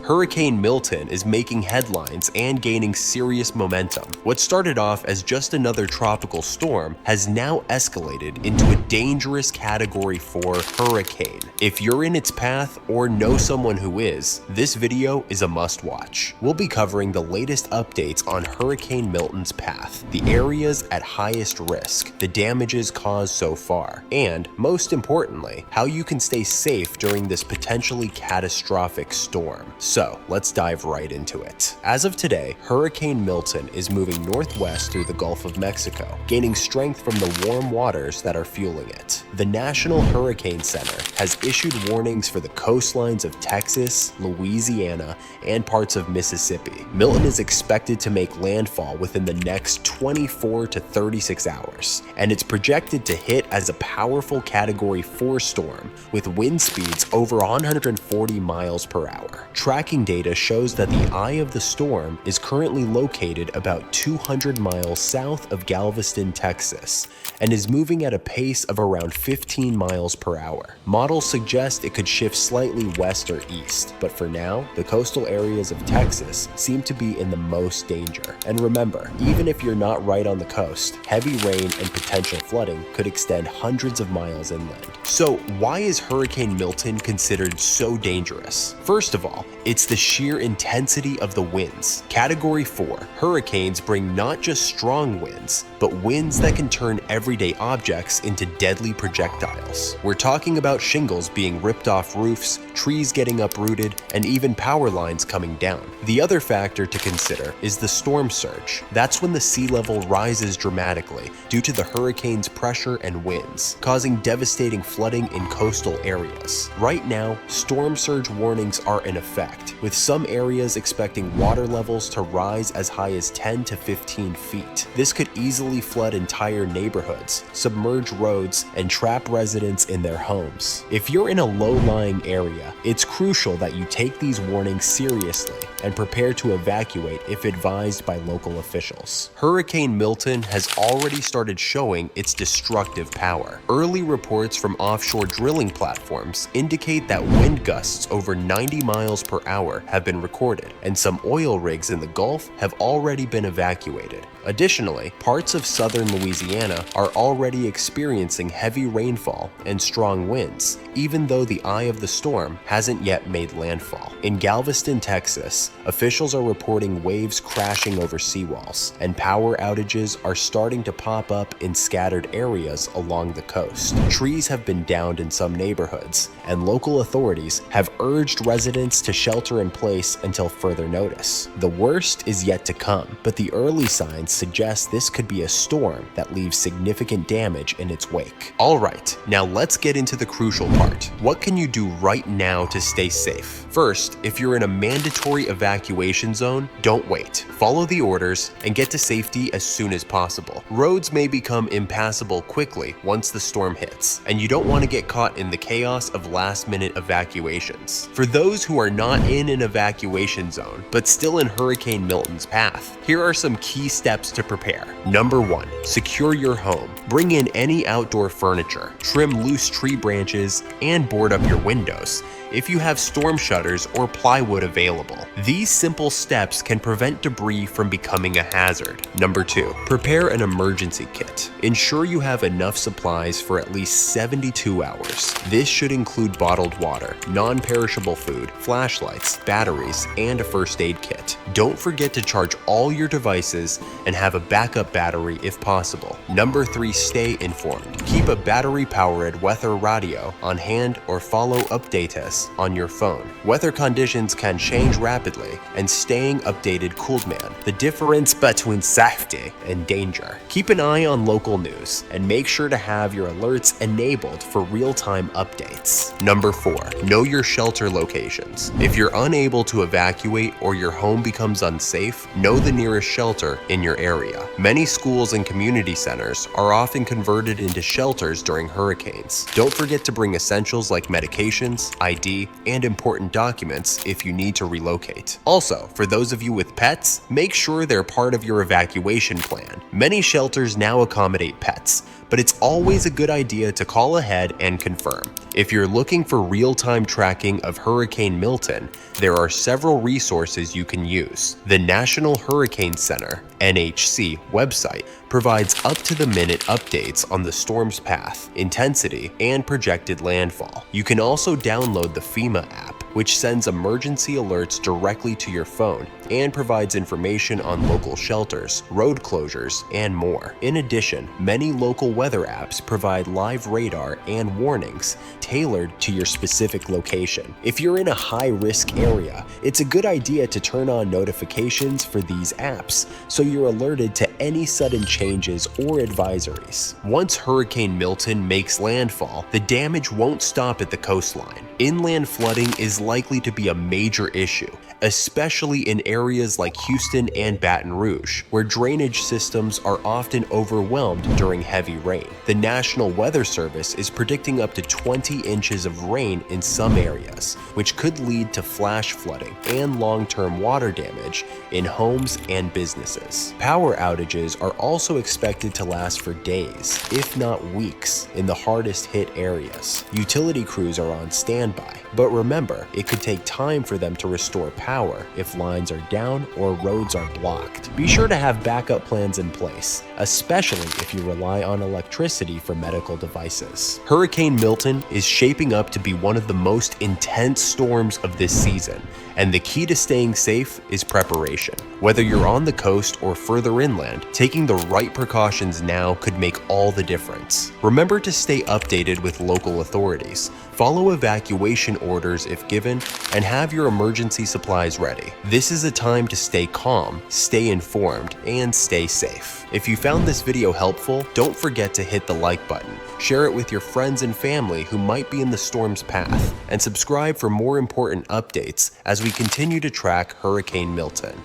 Hurricane Milton is making headlines and gaining serious momentum. What started off as just another tropical storm has now escalated into a dangerous Category 4 hurricane. If you're in its path or know someone who is, this video is a must-watch. We'll be covering the latest updates on Hurricane Milton's path, the areas at highest risk, the damages caused so far, and, most importantly, how you can stay safe during this potentially catastrophic storm. So, let's dive right into it. As of today, Hurricane Milton is moving northwest through the Gulf of Mexico, gaining strength from the warm waters that are fueling it. The National Hurricane Center has issued warnings for the coastlines of Texas, Louisiana, and parts of Mississippi. Milton is expected to make landfall within the next 24 to 36 hours, and it's projected to hit as a powerful Category 4 storm with wind speeds over 140 miles per hour. Tracking data shows that the eye of the storm is currently located about 200 miles south of Galveston, Texas, and is moving at a pace of around 15 miles per hour. Models suggest it could shift slightly west or east, but for now, the coastal areas of Texas seem to be in the most danger. And remember, even if you're not right on the coast, heavy rain and potential flooding could extend hundreds of miles inland. So why is Hurricane Milton considered so dangerous? First of all, it's the sheer intensity of the winds. Category 4 hurricanes bring not just strong winds, but winds that can turn everyday objects into deadly projectiles. We're talking about shingles being ripped off roofs, trees getting uprooted, and even power lines coming down. The other factor to consider is the storm surge. That's when the sea level rises dramatically due to the hurricane's pressure and winds, causing devastating flooding in coastal areas. Right now, storm surge warnings are in effect, with some areas expecting water levels to rise as high as 10 to 15 feet. This could easily flood entire neighborhoods, submerge roads, and trap residents in their homes. If you're in a low-lying area, it's crucial that you take these warnings seriously and prepare to evacuate if advised by local officials. Hurricane Milton has already started showing its destructive power. Early reports from offshore drilling platforms indicate that wind gusts over 90 miles per hour have been recorded, and some oil rigs in the Gulf have already been evacuated. Additionally, parts of southern Louisiana are already experiencing heavy rainfall and strong winds, even though the eye of the storm hasn't yet made landfall. In Galveston, Texas, officials are reporting waves crashing over seawalls, and power outages are starting to pop up in scattered areas along the coast. Trees have been downed in some neighborhoods, and local authorities have urged residents to shelter in place until further notice. The worst is yet to come, but the early signs suggest this could be a storm that leaves significant damage in its wake. Alright, now let's get into the crucial part. What can you do right now to stay safe? First, if you're in a mandatory evacuation zone, don't wait. Follow the orders and get to safety as soon as possible. Roads may become impassable quickly once the storm hits, and you don't want to get caught in the chaos of last-minute evacuations. For those who are not in an evacuation zone, but still in Hurricane Milton's path, here are some key steps to prepare. Number 1, secure your home. Bring in any outdoor furniture, trim loose tree branches, and board up your windows if you have storm shutters or plywood available. These simple steps can prevent debris from becoming a hazard. Number 2, prepare an emergency kit. Ensure you have enough supplies for at least 72 hours. This should include bottled water, non-perishable food, flashlights, batteries, and a first aid kit. Don't forget to charge all your devices and have a backup battery if possible. Number 3, stay informed. Keep a battery-powered weather radio on hand or follow updates on your phone. Weather conditions can change rapidly, and staying updated cooled man the difference between safety and danger. Keep an eye on local news and make sure to have your alerts enabled for real-time updates. Number 4, know your shelter locations. If you're unable to evacuate or your home becomes unsafe, know the nearest shelter in your area. Many schools and community centers are often converted into shelters during hurricanes. Don't forget to bring essentials like medications, ID, and important documents if you need to relocate. Also, for those of you with pets, make sure they're part of your evacuation plan. Many shelters now accommodate pets, but it's always a good idea to call ahead and confirm. If you're looking for real-time tracking of Hurricane Milton, there are several resources you can use. The National Hurricane Center (NHC) website provides up-to-the-minute updates on the storm's path, intensity, and projected landfall. You can also download the FEMA app, which sends emergency alerts directly to your phone and provides information on local shelters, road closures, and more. In addition, many local weather apps provide live radar and warnings tailored to your specific location. If you're in a high-risk area, it's a good idea to turn on notifications for these apps so you're alerted to any sudden changes or advisories. Once Hurricane Milton makes landfall, the damage won't stop at the coastline. Inland flooding is likely to be a major issue, especially in areas like Houston and Baton Rouge, where drainage systems are often overwhelmed during heavy rain. The National Weather Service is predicting up to 20 inches of rain in some areas, which could lead to flash flooding and long-term water damage in homes and businesses. Power outages are also expected to last for days, if not weeks, in the hardest hit areas. Utility crews are on standby, but remember, it could take time for them to restore power if lines are down or roads are blocked. Be sure to have backup plans in place, especially if you rely on electricity for medical devices. Hurricane Milton is shaping up to be one of the most intense storms of this season, and the key to staying safe is preparation. Whether you're on the coast or further inland, taking the right precautions now could make all the difference. Remember to stay updated with local authorities, follow evacuation orders if given, and have your emergency supplies ready. This is a time to stay calm, stay informed, and stay safe. If you found this video helpful, don't forget to hit the like button, share it with your friends and family who might be in the storm's path, and subscribe for more important updates as we continue to track Hurricane Milton.